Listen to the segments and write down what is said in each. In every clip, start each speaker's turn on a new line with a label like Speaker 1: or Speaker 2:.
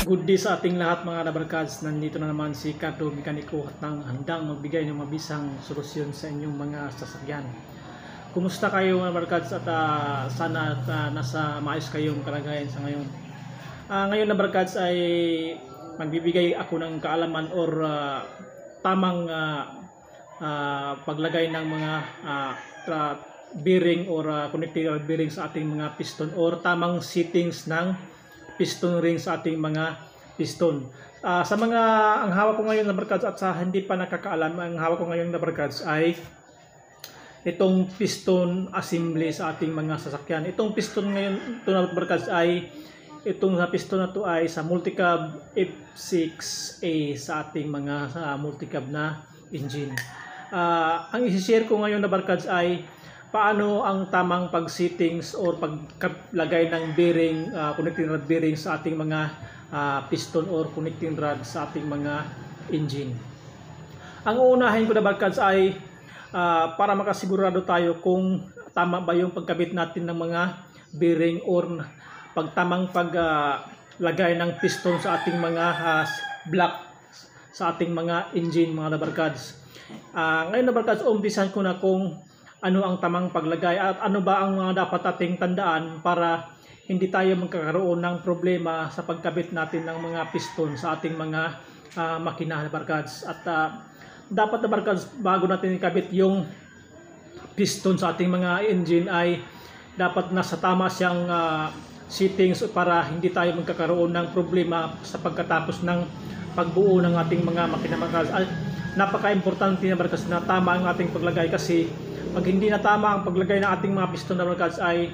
Speaker 1: Good day sa ating lahat mga dabarkads. Nandito na naman si Cardo Mekaniko at handang magbigay ng mabisang solusyon sa inyong mga sasakyan. Kumusta kayo mga dabarkads at sana nasa maayos kayong kalagayan sa ngayon. Ngayon dabarkads ay magbibigay ako ng kaalaman or tamang paglagay ng mga bearing or connecting bearing sa ating mga piston or tamang settings ng piston ring sa ating mga piston. Sa mga ang hawak ko ngayon na barkads at sa hindi pa nakakaalam, ang hawak ko ngayon na barkads ay itong piston assembly sa ating mga sasakyan. Itong piston ngayon, ito na barkads ay itong piston na to ay sa multicab F6A sa ating mga multicab na engine. Ang i-share ko ngayon na barkads ay paano ang tamang pag-settings or paglagay ng bearing, connecting rod bearing sa ating mga piston or connecting rod sa ating mga engine. Ang uunahin ko na barkads ay para makasigurado tayo kung tama ba yung pagkabit natin ng mga bearing or pagtamang paglagay ng piston sa ating mga block sa ating mga engine mga barkads. Ngayon na barkads, umpisan ko na kung ano ang tamang paglagay at ano ba ang mga dapat ating tandaan para hindi tayo magkakaroon ng problema sa pagkabit natin ng mga piston sa ating mga makina na barkads. At dapat na barkads, bago natin ikabit yung piston sa ating mga engine ay dapat nasa tama siyang settings para hindi tayo magkakaroon ng problema sa pagkatapos ng pagbuo ng ating mga makina barkads. Napaka-importante na barkads na tama ang ating paglagay, kasi pag hindi na tama ang paglagay ng ating mga piston na barkads ay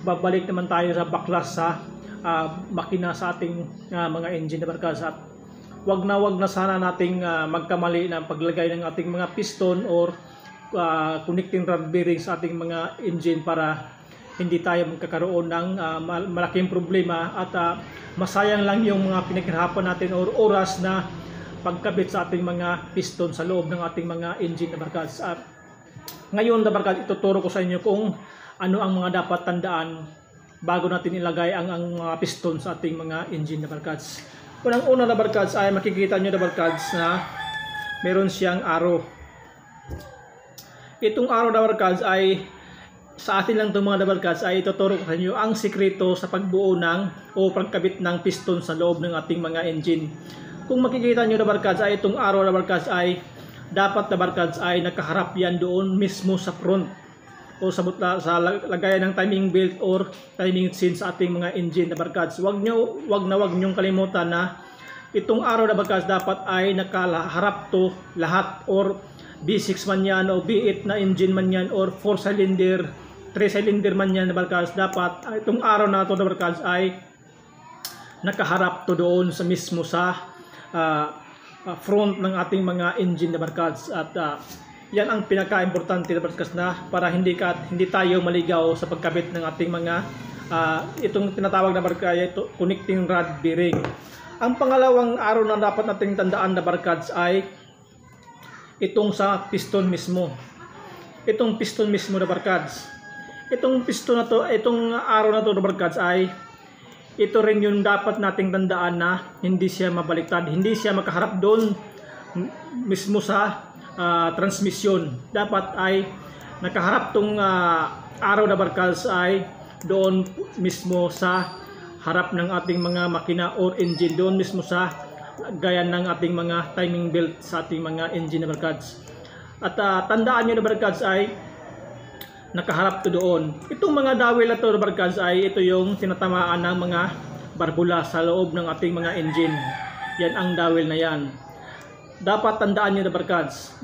Speaker 1: babalik naman tayo sa baklas sa makina sa ating mga engine na barkads. At wag na sana nating magkamali na paglagay ng ating mga piston or connecting rod bearing sa ating mga engine para hindi tayo magkakaroon ng malaking problema at masayang lang yung mga pinaghirapan natin or oras na pagkabit sa ating mga piston sa loob ng ating mga engine na barkads. Ngayon na barkads, ituturo ko sa inyo kung ano ang mga dapat tandaan bago natin ilagay ang mga piston sa ating mga engine na barkads. Unang-una na barkads ay makikita nyo na barkads na meron siyang arrow. Itong arrow na barkads ay sa atin lang itong mga barkads ay ituturo ko sa inyo ang sikreto sa pagbuo ng o pagkabit ng piston sa loob ng ating mga engine. Kung makikita nyo na barkads ay itong arrow na barkads ay dapat na barkads ay nakaharap yan doon mismo sa front o sa lagayan ng timing belt or timing chain sa ating mga engine na barkads. Wag nyong kalimutan na itong arrow na barkads dapat ay nakaharap to lahat, or B6 man yan o B8 na engine man yan or 4 cylinder, 3 cylinder man yan na barkads. Dapat itong arrow na to na barkads ay nakaharap to doon sa mismo sa front ng ating mga engine na barkads. At yan ang pinaka-importante na barkads na para hindi tayo maligaw sa pagkabit ng ating mga itong tinatawag na barkads, ito connecting rod bearing. Ang pangalawang arrow na dapat nating tandaan na barkads ay itong sa piston mismo. Itong piston mismo na barkads. Itong piston na to, itong arrow na to na barkads ay ito rin yung dapat nating tandaan na hindi siya mabaliktad, hindi siya makaharap doon mismo sa transmission. Dapat ay nakaharap tong arrow na barkads ay doon mismo sa harap ng ating mga makina or engine, doon mismo sa gayan ng ating mga timing belt sa ating mga engine na barkads. At tandaan nyo na barkads ay nakaharap to doon. Itong mga dawil na to na barkads ay ito yung tinatamaan ng mga barbula sa loob ng ating mga engine. Yan ang dawil na yan. Dapat tandaan nyo na barkads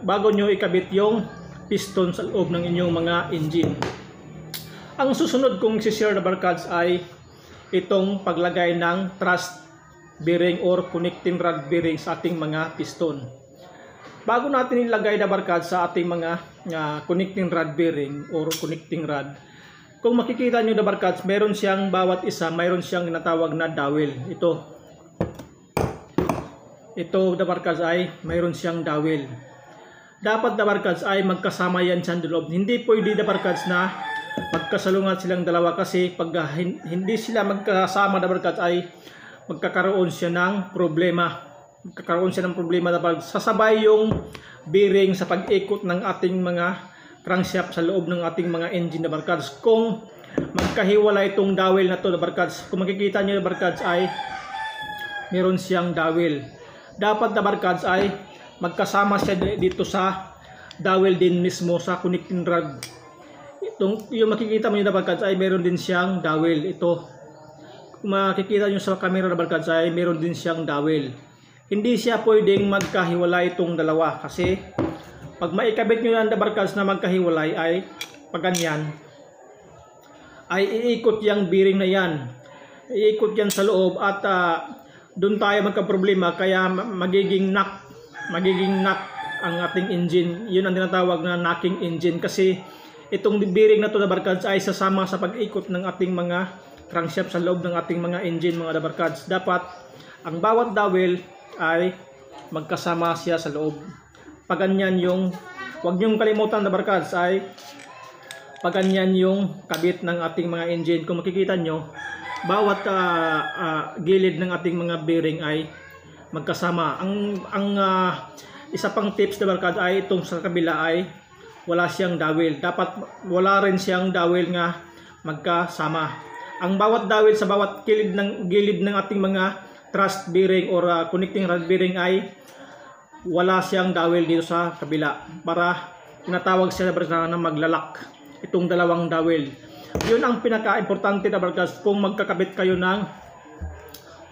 Speaker 1: bago nyo ikabit yung piston sa loob ng inyong mga engine. Ang susunod kong i-share na barkads ay itong paglagay ng thrust bearing or connecting rod bearing sa ating mga piston. Bago natin ilagay na barkads sa ating mga connecting rod bearing or connecting rod, kung makikita nyo na barkads, meron siyang bawat isa, mayroon siyang tinatawag na dowel. Ito na barkads ay mayroon siyang dowel. Dapat na barkads ay magkasama yan sa loob. Hindi pwede na barkads na magkasalungat silang dalawa, kasi pag hindi sila magkasama na barkads ay magkakaroon siya ng problema. Magkakaroon siya ng problema na sasabay yung bearing sa pag-ikot ng ating mga crankshaft sa loob ng ating mga engine na barkads. Kung magkahiwalay itong dowel na to na barkads, kung makikita nyo na barkads ay meron siyang dowel. Dapat na barkads ay magkasama siya dito sa dowel din mismo sa connecting rod. Yung makikita mo yung barkads ay meron din siyang dowel. Ito, kung makikita nyo sa camera na barkads ay meron din siyang dowel. Hindi siya pwedeng magkahiwalay itong dalawa kasi pag maikabit nyo yung barkads na magkahiwalay ay pag ganyan ay iikot yung bearing na yan. Iikot yan sa loob at doon tayo magka-problema kaya magiging knock ang ating engine. Yun ang tinatawag na knocking engine kasi itong bearing na to na barkads ay sasama sa pag-ikot ng ating mga crankshaft sa loob ng ating mga engine mga barkads. Dapat ang bawat dowel ay magkasama siya sa loob. Pag ganyan yung, huwag niyong kalimutan na barkads ay pag ganyan yung kabit ng ating mga engine. Kung makikita nyo, bawat gilid ng ating mga bearing ay magkasama. Ang isa pang tips na barkads ay itong sa kabila ay wala siyang dowel. Dapat wala rin siyang dowel nga magkasama. Ang bawat dowel sa bawat gilid ng ating mga thrust bearing or connecting rod bearing ay wala siyang dowel dito sa kabila para tinatawag siya na maglalak itong dalawang dowel. Yun ang pinaka-importante na barkads kung magkakabit kayo ng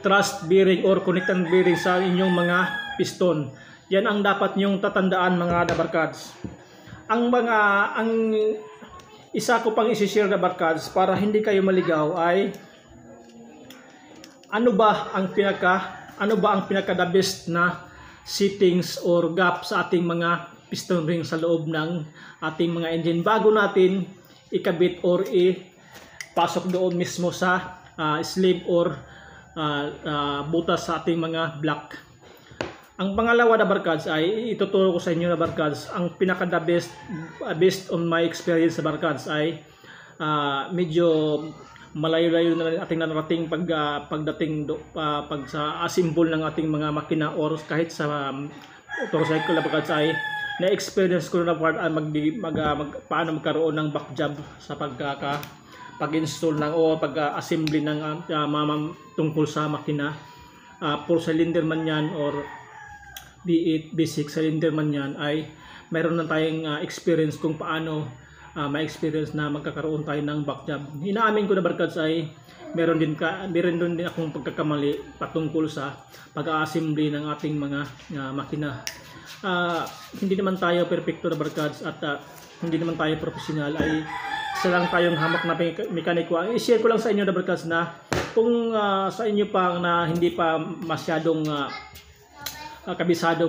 Speaker 1: thrust bearing or connecting bearing sa inyong mga piston. Yan ang dapat nyong tatandaan mga barkads. Ang isa ko pang isi-share na barkads para hindi kayo maligaw ay ano ba ang pinaka the best na settings or gap sa ating mga piston ring sa loob ng ating mga engine bago natin ikabit or ipasok doon mismo sa sleeve or butas sa ating mga block. Ang pangalawa na barkads ay ituturo ko sa inyo na barkads ang pinaka the best based on my experience sa barkads ay medyo malayo-layo na rin ating narating pagdating pag sa assemble ng ating mga makina or kahit sa motorcycle na barkads ay na-experience ko na part paano magkaroon ng back job sa pag-install ng o pag-assembly ng tungkol sa makina. 4 cylinder man yan or B8, B6 cylinder man yan ay mayroon na tayong experience kung paano ma-experience na magkakaroon tayo ng back job. Inaamin ko na barkads ay meron din akong pagkakamali patungkol sa pag-assembly ng ating mga makina. Hindi naman tayo perfecto na barkads at hindi naman tayo professional, ay isa lang tayong hamak na mekaniko. I-share ko lang sa inyo na barkads na kung sa inyo pa na hindi pa masyadong kabisado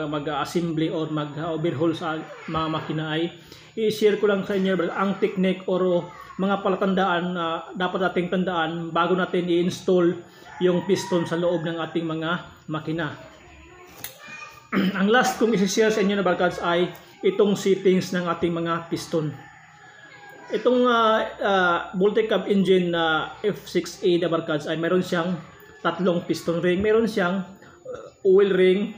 Speaker 1: mag-assembly or mag-overhaul sa mga makina ay i-share ko lang sa inyo ang technique or mga palatandaan na dapat nating tandaan bago natin i-install yung piston sa loob ng ating mga makina. Ang last kong i-share sa inyo na barkads ay itong settings ng ating mga piston. Itong multi-cab engine na F6A na barkads ay meron siyang tatlong piston ring, meron siyang oil ring,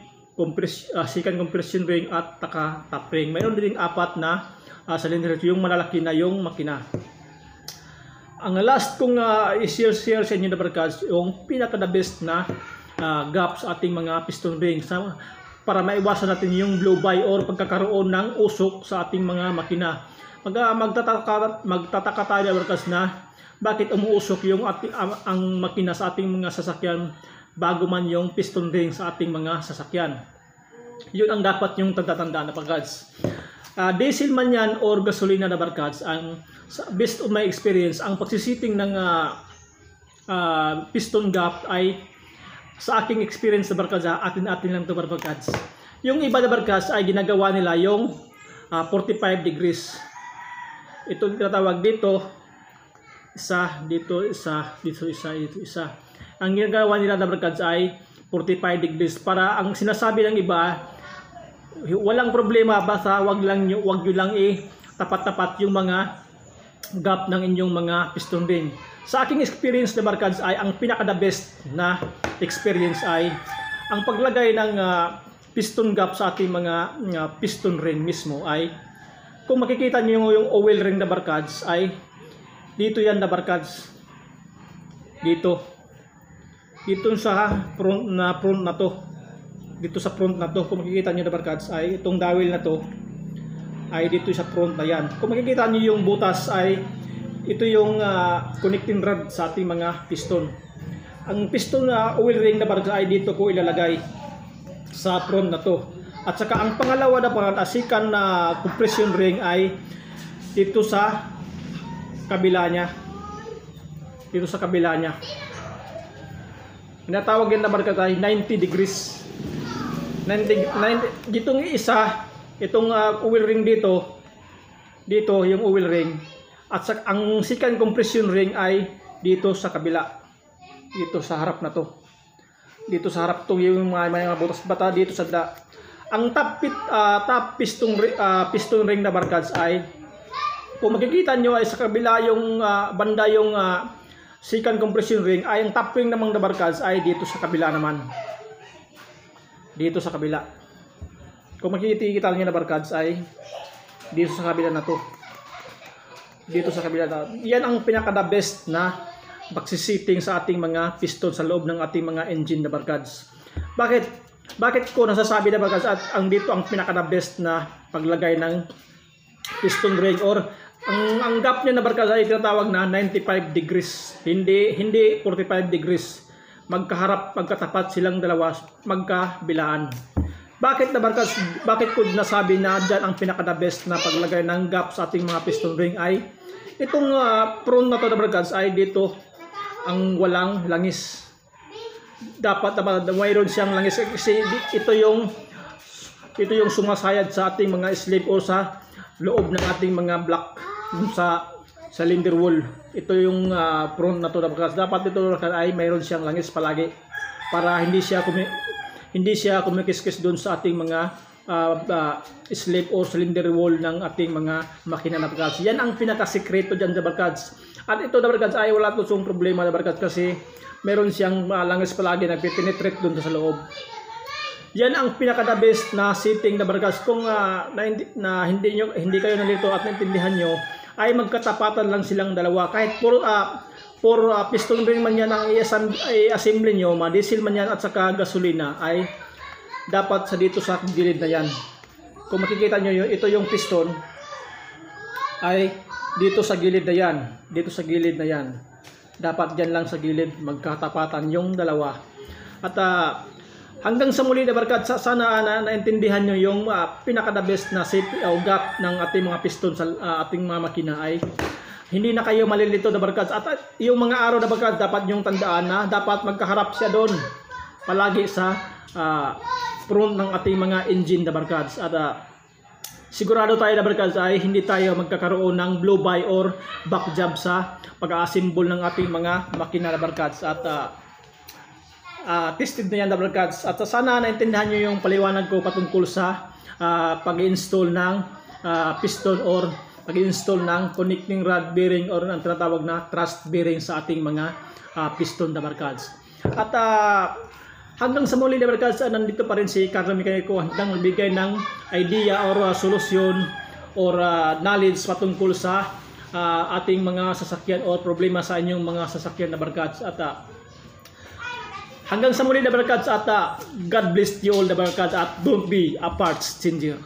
Speaker 1: second compression ring at top ring. Mayroon din 4 na cylinder, yung malalaki na yung makina. Ang last kong i-share sa inyo na barkads yung pinaka-the best na gap sa ating mga piston ring para maiwasan natin yung blow by or pagkakaroon ng usok sa ating mga makina. Magtataka tayo barkads na bakit umuusok yung ang makina sa ating mga sasakyan bago man yung piston ring sa ating mga sasakyan. Yun ang dapat yung tanda-tandaan na barkads. Diesel man yan or gasolina na barkads, based on my experience, ang pagsisiting ng piston gap ay sa aking experience na barkads, atin lang ito barkads. Yung iba na barkads ay ginagawa nila yung 45 degrees. Ito tinatawag dito, dito isa. Ang ginagawa nila na barkads ay 45 degrees para ang sinasabi ng iba walang problema, basta wag nyo lang tapat-tapat yung mga gap ng inyong mga piston ring. Sa aking experience na barkads ay ang pinaka the best na experience ay ang paglagay ng piston gap sa ating mga piston ring mismo ay kung makikita niyo yung oil ring na barkads ay dito yan na barkads. Dito sa front na to. Dito sa front na to kung makikita niyo na barkads ay itong dowel na to ay dito sa front na yan. Kung makikita niyo yung butas ay ito yung connecting rod sa ating mga piston. Ang piston na oil ring na barkads ay dito ko ilalagay sa front na to. At saka ang pangalawa na pangasikan na compression ring ay dito sa kabila niya. Dito sa kabila niya. Tinatawag yan na barkads ay 90 degrees. 90 ditong isa, itong oil ring dito yung oil ring. At ang second compression ring ay dito sa kabila. Dito sa harap na to. Dito sa harap to yung mga butas bata dito sa ang top piston ring na barkads ay kung makikita nyo ay sa kabila yung banda yung second compression ring ay ang top ring namang na barkads ay dito sa kabila naman. Dito sa kabila. Kung makikita nyo na barkads ay dito sa kabila na to. Dito sa kabila na. Yan ang pinaka the best na backsitting sa ating mga piston sa loob ng ating mga engine na barkads. Bakit ko nasasabi na barkads at ang dito ang pinaka the best na paglagay ng piston ring or ang gap niya na barkads ay tinatawag na 95 degrees. Hindi 45 degrees. Magkatapat silang dalawa, magkabilaan. Bakit ko nasabi na dyan ang pinaka the best na paglagay ng gap sa ating mga piston ring ay itong front na to na barkads ay dito ang walang langis. Dapat mayroon siyang langis kasi ito yung sumasayad sa ating mga slip o sa loob ng ating mga block sa cylinder wall. Ito yung front na to na barkads. Dapat ito ay mayroon siyang langis palagi para hindi siya kumikiskis doon sa ating mga slip o cylinder wall ng ating mga makina na barkads. Yan ang pinaka-sekreto dyan na barkads. At ito na barkads ay wala itong problema na barkads kasi meron siyang langis palagi nagpipenetrate doon sa loob. Yan ang pinaka-the best na setting na barkads. Kung hindi kayo nalito at naintindihan nyo ay magkatapatan lang silang dalawa. Kahit for piston ring man yan ang i-assembly nyo, diesel man yan at saka gasolina ay dapat sa dito sa gilid na yan. Kung makikita nyo ito yung piston ay dito sa gilid na yan. Dito sa gilid na yan. Dapat dyan lang sa gilid magkatapatan yung dalawa. At hanggang sa muli na barkads, sana naintindihan nyo yung pinaka-the best na safety o gap ng ating mga piston sa ating mga makina ay hindi na kayo malilito na barkads. At yung mga araw na barkads, dapat yung tandaan na dapat magkaharap siya doon palagi sa front ng ating mga engine na barkads. At sigurado tayo na barkads ay hindi tayo magkakaroon ng blow by or back job sa pag-assemble ng ating mga makina na barkads. At tested na yan na barkads. At sana naintindihan nyo yung paliwanag ko patungkol sa pag-install ng piston or pag-install ng connecting rod bearing or ang tinatawag na thrust bearing sa ating mga piston na barkads. At hanggang sa muli na barkads, nandito pa rin si Carlo Mecanico hanggang magbigay ng idea or solusyon or knowledge patungkol sa ating mga sasakyan or problema sa inyong mga sasakyan na barkads. At hanggang sa muli na barkads at God bless you all na barkads at don't be a parts changer.